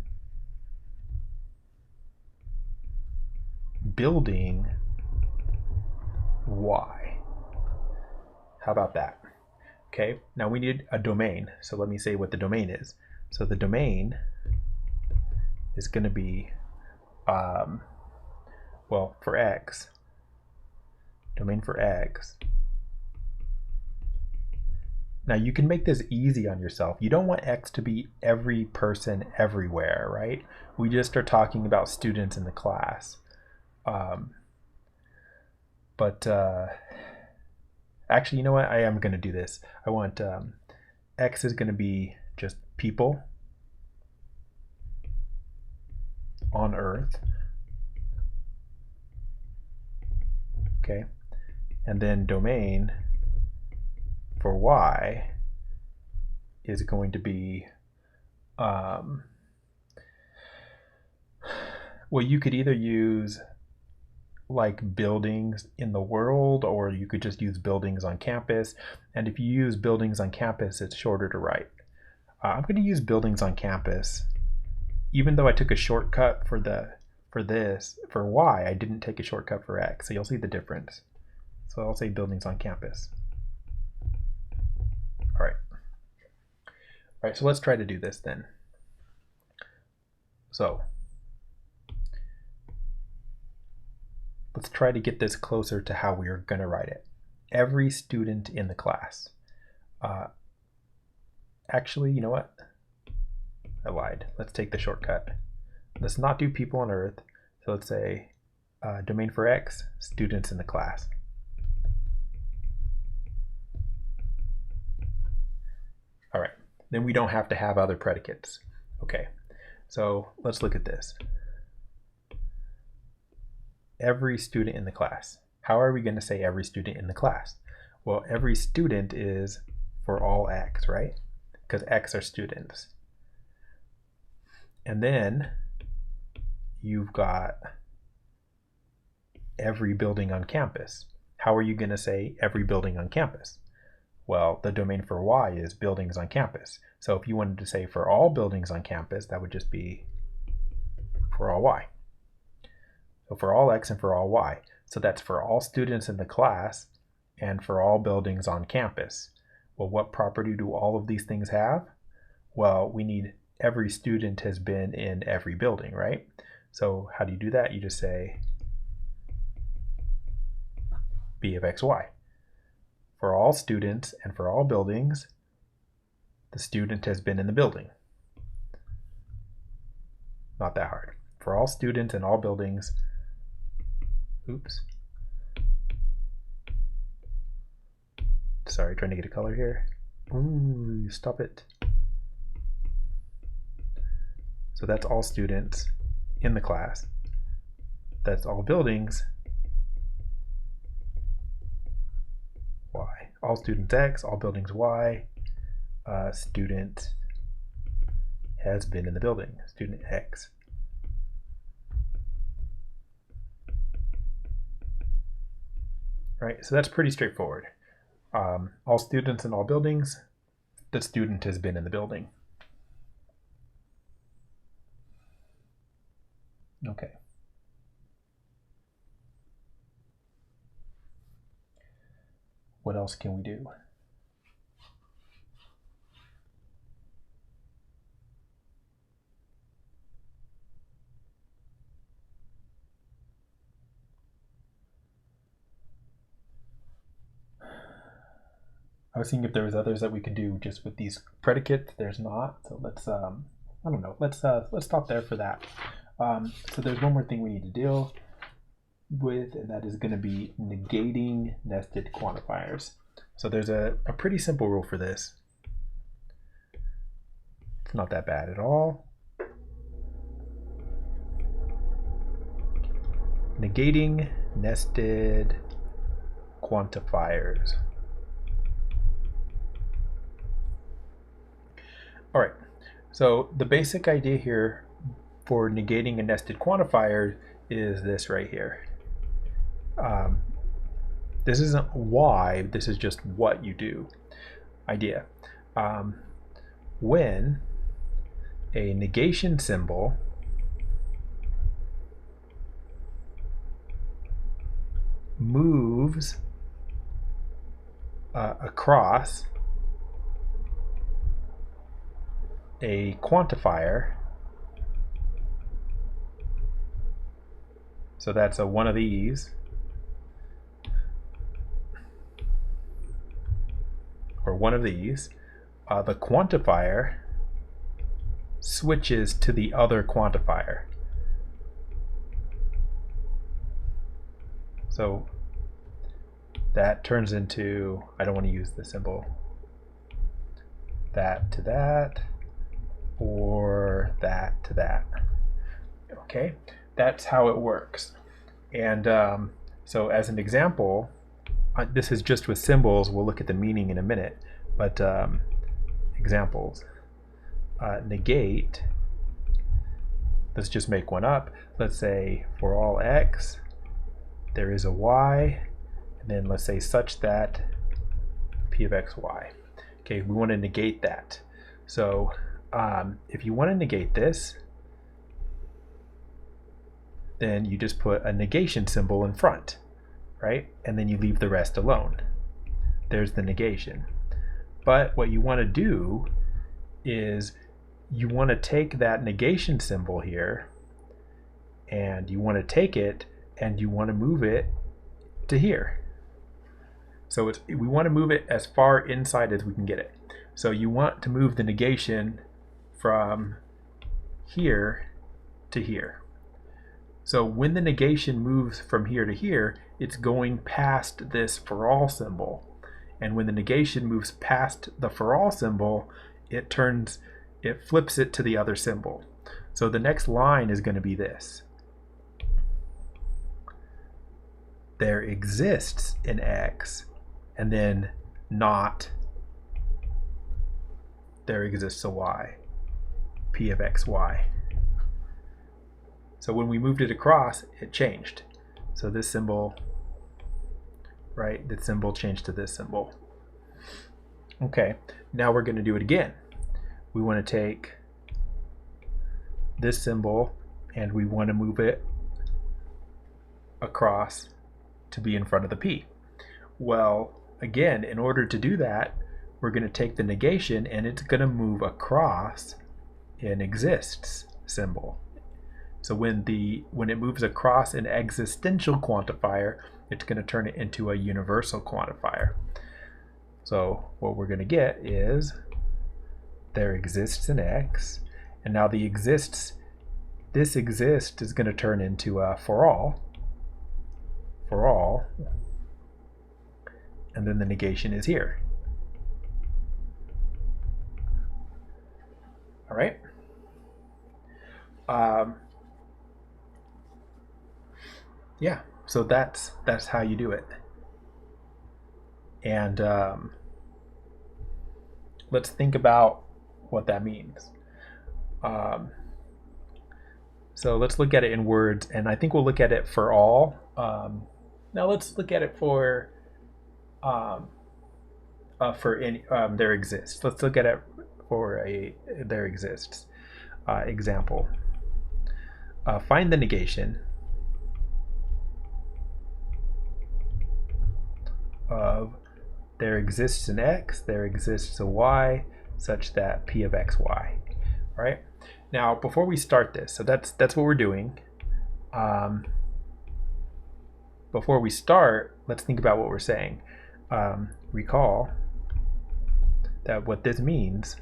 building Y. How about that? Okay, now we need a domain. So let me say what the domain is. So the domain is going to be, well, for X, domain for X. Now you can make this easy on yourself. You don't want X to be every person everywhere, right? We just are talking about students in the class. Actually, you know what? I am going to do this. I want X is going to be just people on Earth. Okay. And then domain for Y is going to be, well, you could either use like buildings in the world, or you could just use buildings on campus. And if you use buildings on campus, it's shorter to write. I'm going to use buildings on campus, even though I took a shortcut for Y. I didn't take a shortcut for X, so you'll see the difference. So I'll say buildings on campus. All right, so let's try to do this then. So let's try to get this closer to how we are going to write it. Every student in the class. Actually, you know what? I lied. Let's take the shortcut. Let's not do people on Earth. So let's say domain for X, students in the class. All right, then we don't have to have other predicates. Okay, so let's look at this. Every student in the class. How are we going to say every student in the class? Well, every student is for all X, right? Because X are students. And then you've got every building on campus. How are you going to say every building on campus? Well, the domain for Y is buildings on campus. So if you wanted to say for all buildings on campus, that would just be for all Y. So for all X and for all Y. So that's for all students in the class and for all buildings on campus. Well, what property do all of these things have? Well, we need every student has been in every building, right? So how do you do that? You just say B of XY. For all students and for all buildings, the student has been in the building. Not that hard. For all students and all buildings, oops. Sorry, trying to get a color here. Ooh, stop it. So that's all students in the class. That's all buildings, Y. All students X, all buildings Y. Student has been in the building, student X. Right, so that's pretty straightforward. All students in all buildings, the student has been in the building. Okay. What else can we do? I was thinking if there was others that we could do just with these predicates. There's not, so let's I don't know. Let's stop there for that. So there's one more thing we need to deal with, and that is going to be negating nested quantifiers. So there's a pretty simple rule for this. It's not that bad at all. Negating nested quantifiers. All right, so the basic idea here for negating a nested quantifier is this right here. This isn't why, this is just what you do. Idea. When a negation symbol moves across a quantifier, so that's a one of these, or one of these, the quantifier switches to the other quantifier. So that turns into, I don't want to use the symbol, that to that, or that to that. Okay, that's how it works. And so as an example, this is just with symbols. We'll look at the meaning in a minute, but examples. Negate, let's just make one up. Let's say for all X, there is a Y, and then let's say such that P of XY. Okay, we want to negate that. So if you want to negate this, then you just put a negation symbol in front, right? And then you leave the rest alone. There's the negation. But what you want to do is you want to take that negation symbol here, and you want to take it and you want to move it to here. So we want to move it as far inside as we can get it. So you want to move the negation from here to here. So when the negation moves from here to here, it's going past this for all symbol. And when the negation moves past the for all symbol, it flips it to the other symbol. So the next line is going to be this. There exists an X, and then not there exists a Y, P of XY. So when we moved it across, it changed. So this symbol, right, this symbol changed to this symbol. Okay, now we're going to do it again. We want to take this symbol and we want to move it across to be in front of the P. Well, again, in order to do that, we're going to take the negation and it's going to move across an exists symbol. So when it moves across an existential quantifier, it's going to turn it into a universal quantifier. So what we're going to get is there exists an X, and now this exists is going to turn into a for all, and then the negation is here. All right. Yeah, so that's how you do it. And let's think about what that means. So let's look at it in words, and I think we'll look at it for all. Now let's look at it for any there exists. Let's look at it for a there exists example. Find the negation of there exists an X, there exists a Y, such that P of XY. Right? Now, before we start this, so that's what we're doing. Before we start, let's think about what we're saying. Recall that what this means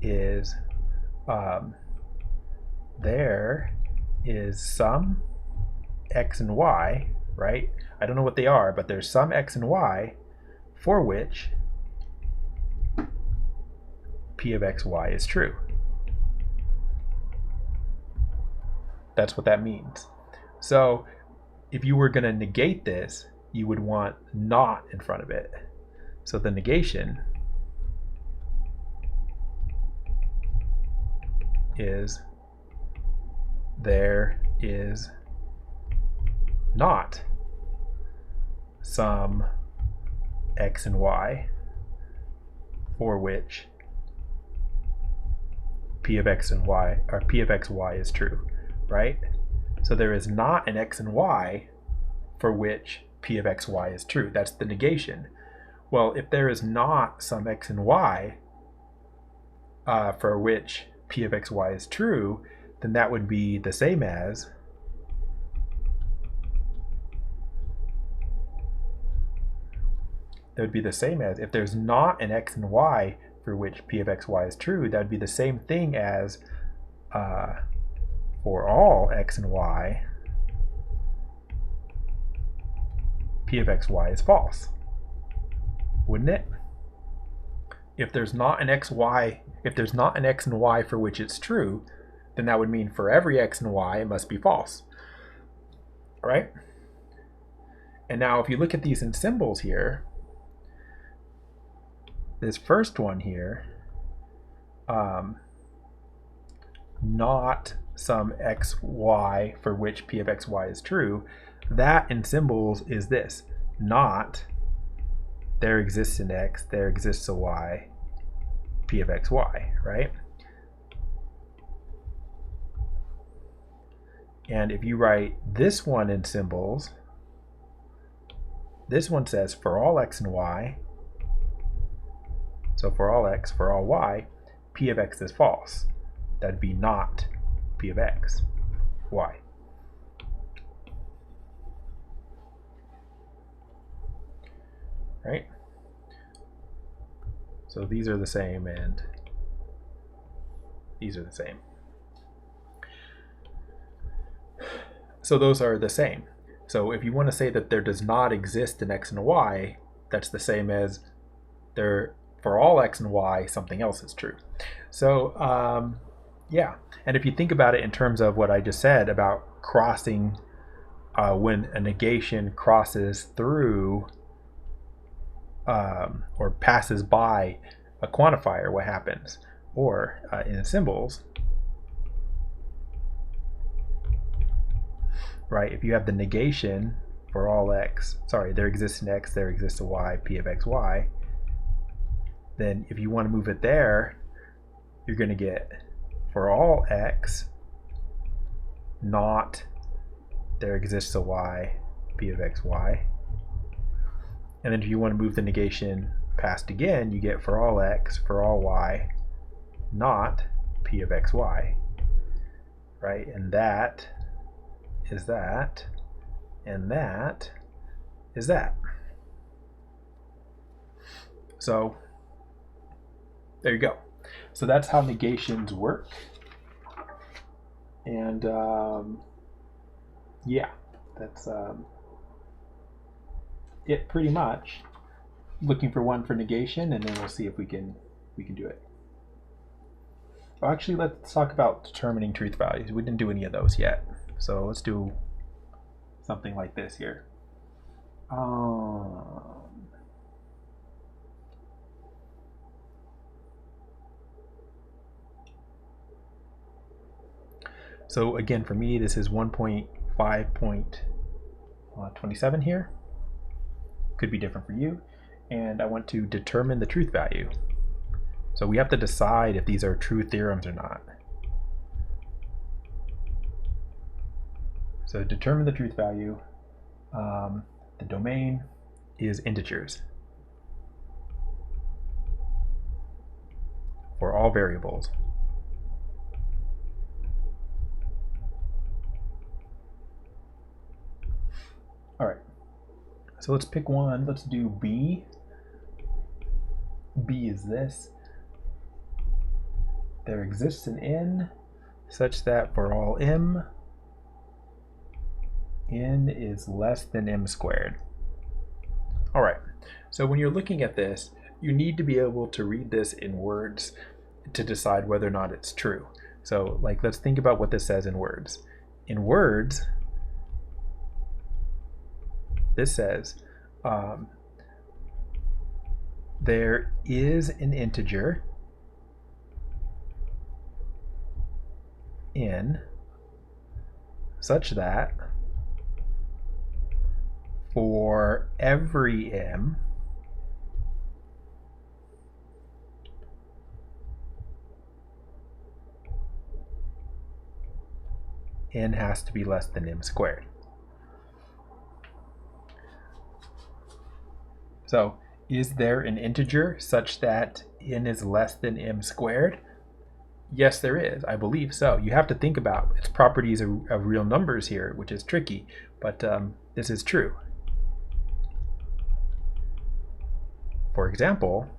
is there is some X and Y, right? I don't know what they are, but there's some X and Y for which P of XY is true. That's what that means. So if you were going to negate this, you would want not in front of it. So the negation is there is not some X and Y for which P of X and Y, or P of XY is true, right? So there is not an X and Y for which P of XY is true. That's the negation. Well, if there is not some X and Y for which P of XY is true, then that would be the same as if there's not an X and Y for which P of XY is true, that would be the same thing as for all X and Y, P of XY is false. Wouldn't it? If there's not an X and Y for which it's true, then that would mean for every X and Y it must be false. All right? And now if you look at these in symbols here, this first one here, not some XY for which P of XY is true, that in symbols is this, not there exists an X, there exists a Y, P of XY, right? And if you write this one in symbols, this one says for all X and Y, so for all X, for all Y, P of X is false. That'd be not P of X, Y. Right? So these are the same and these are the same. So those are the same. So if you want to say that there does not exist an x and a y, that's the same as there for all x and y, something else is true. So yeah, and if you think about it in terms of what I just said about crossing, when a negation crosses through or passes by a quantifier, what happens? Or in symbols, right? If you have the negation for all x, sorry, there exists an x, there exists a y, p of x, y, then if you want to move it there, you're going to get for all x, not there exists a y, p of x, y. And then if you want to move the negation past again, you get for all x, for all y, not p of x, y. Right? And that is that, and that is that. So there you go. So that's how negations work. And yeah, that's it pretty much. Looking for one for negation, and then we'll see if we can do it. Well, actually, let's talk about determining truth values. We didn't do any of those yet, so let's do something like this here. So again, for me, this is 1.5.27 here. Could be different for you. And I want to determine the truth value. So we have to decide if these are true theorems or not. So determine the truth value. The domain is integers for all variables. All right, so let's pick one. Let's do B. B is this. There exists an n such that for all m, n is less than m squared. All right, so when you're looking at this, you need to be able to read this in words to decide whether or not it's true. So like, let's think about what this says in words. In words, this says there is an integer n such that for every m, n has to be less than m squared. So is there an integer such that n is less than m squared? Yes, there is. I believe so. You have to think about its properties of real numbers here, which is tricky, but this is true. For example,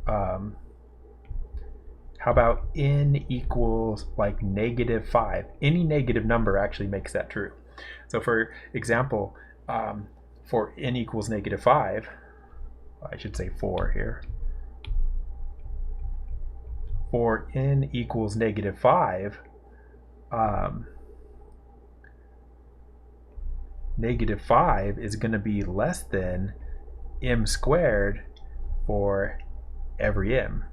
how about n equals like -5? Any negative number actually makes that true. So for example, for n equals -5, I should say 4 here. For n equals -5, -5 is going to be less than m squared for every m,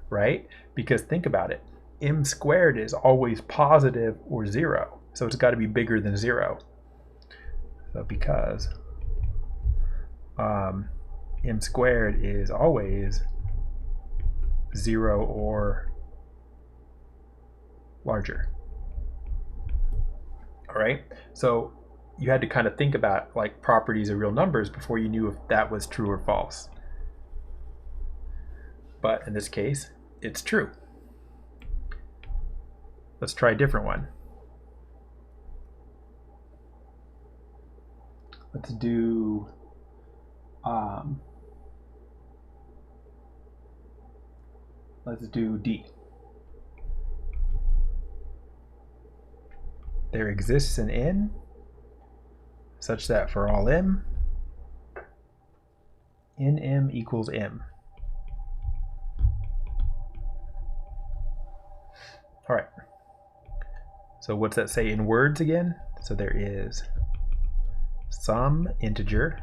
right? Because think about it, m squared is always positive or 0, so it's got to be bigger than 0. So because m squared is always 0 or larger. All right, so you had to kind of think about like properties of real numbers before you knew if that was true or false. But in this case, it's true. Let's try a different one. Let's do D. there exists an n such that for all m, nm equals m. All right. So what's that say in words again? So there is some integer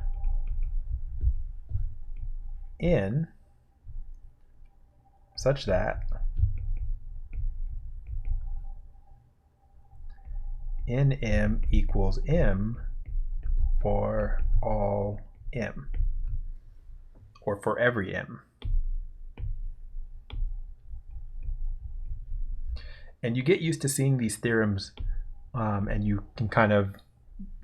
n such that nm equals m for all m, or for every m. And you get used to seeing these theorems, and you can kind of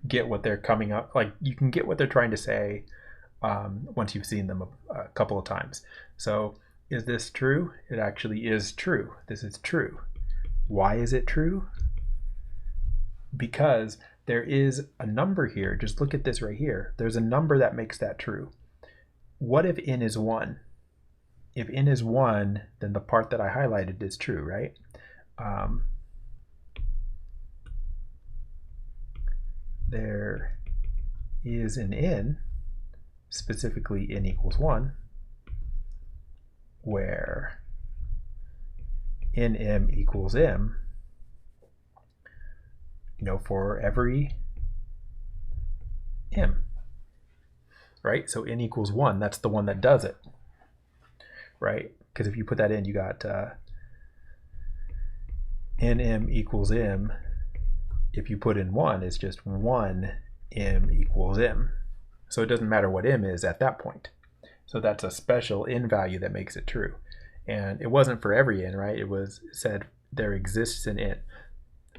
get what they're coming up, like you can get what they're trying to say once you've seen them a couple of times. So is this true? It actually is true. This is true. Why is it true? Because there is a number here. Just look at this right here. There's a number that makes that true. What if n is 1? If n is 1, then the part that I highlighted is true, right? There is an n, specifically n equals 1, where nm equals m, for every m, right? So n equals 1, that's the one that does it, right? Because if you put that in, you got nm equals m. If you put in 1, it's just 1 m equals m. So it doesn't matter what m is at that point. So that's a special n value that makes it true. And it wasn't for every n, right? It said there exists an n.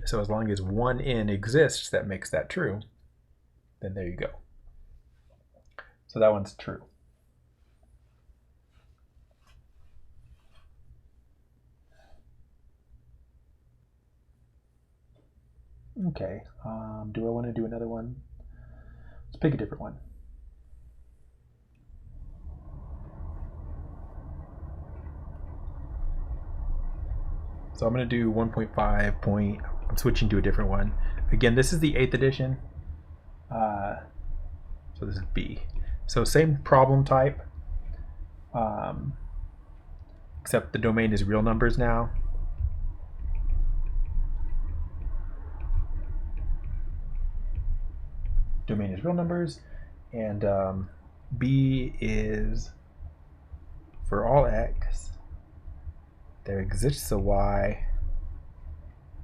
So as long as one n exists that makes that true, then there you go. So that one's true. Okay, do I want to do another one? Let's pick a different one. So I'm going to do 1.5 point, I'm switching to a different one. Again, this is the 8th edition. So this is B. So same problem type, except the domain is real numbers now. Domain is real numbers, and B is for all x, there exists a y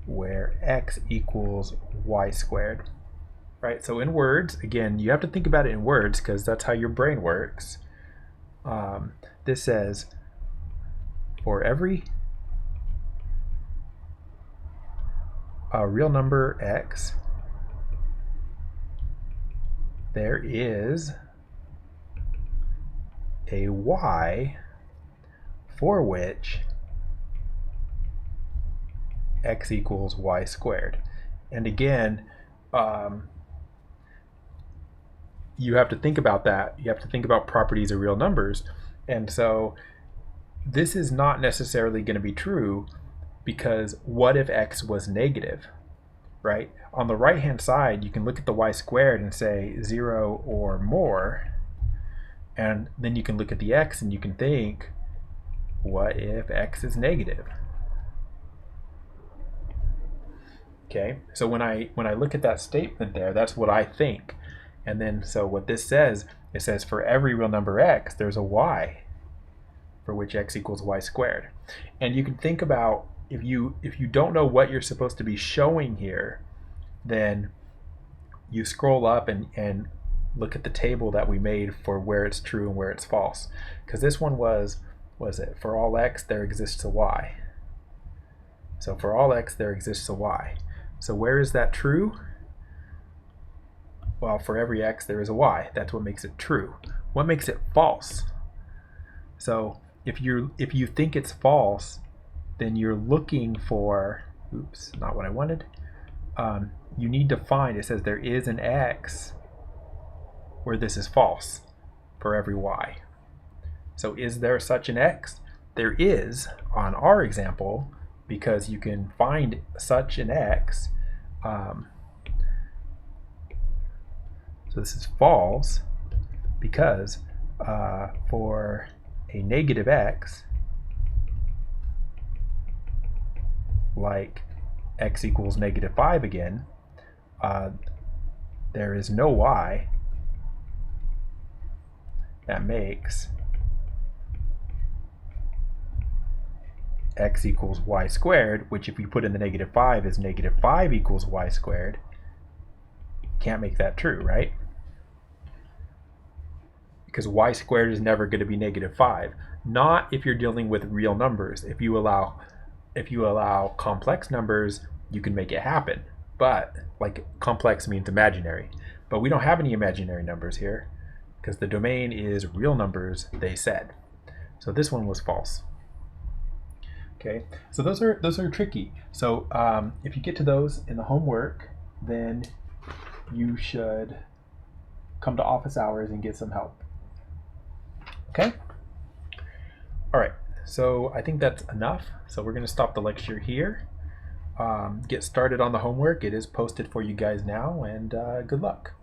where x equals y squared, right? So in words, again, you have to think about it in words because that's how your brain works. This says for every real number x, there is a y for which x equals y squared. And again, you have to think about that. You have to think about properties of real numbers. And so this is not necessarily going to be true because what if x was negative, right? On the right hand side, you can look at the y squared and say 0 or more, and then you can look at the x and you can think, what if x is negative? Okay, so when I look at that statement there, that's what I think. And then so what this says, it says for every real number x, there's a y for which x equals y squared. And you can think about, if you don't know what you're supposed to be showing here, then you scroll up and look at the table that we made for where it's true and where it's false. Because this one was it for all x there exists a y. So for all x there exists a y. So where is that true? Well, for every x there is a y. That's what makes it true. What makes it false? So if you think it's false, then you're looking for, oops, not what I wanted. You need to find, it says there is an x where this is false for every y. So is there such an x? There is on our example, because you can find such an x So this is false because for a negative x, like x equals -5 again, there is no y that makes x equals y squared, which if you put in the -5 is -5 equals y squared. Can't make that true, right? Because y squared is never going to be -5. Not if you're dealing with real numbers. If you allow complex numbers, you can make it happen. But like complex means imaginary. But we don't have any imaginary numbers here because the domain is real numbers, they said. So this one was false. Okay, so those are tricky. So if you get to those in the homework, then you should come to office hours and get some help. Okay? All right, so I think that's enough. So we're going to stop the lecture here. Get started on the homework. It is posted for you guys now, and good luck.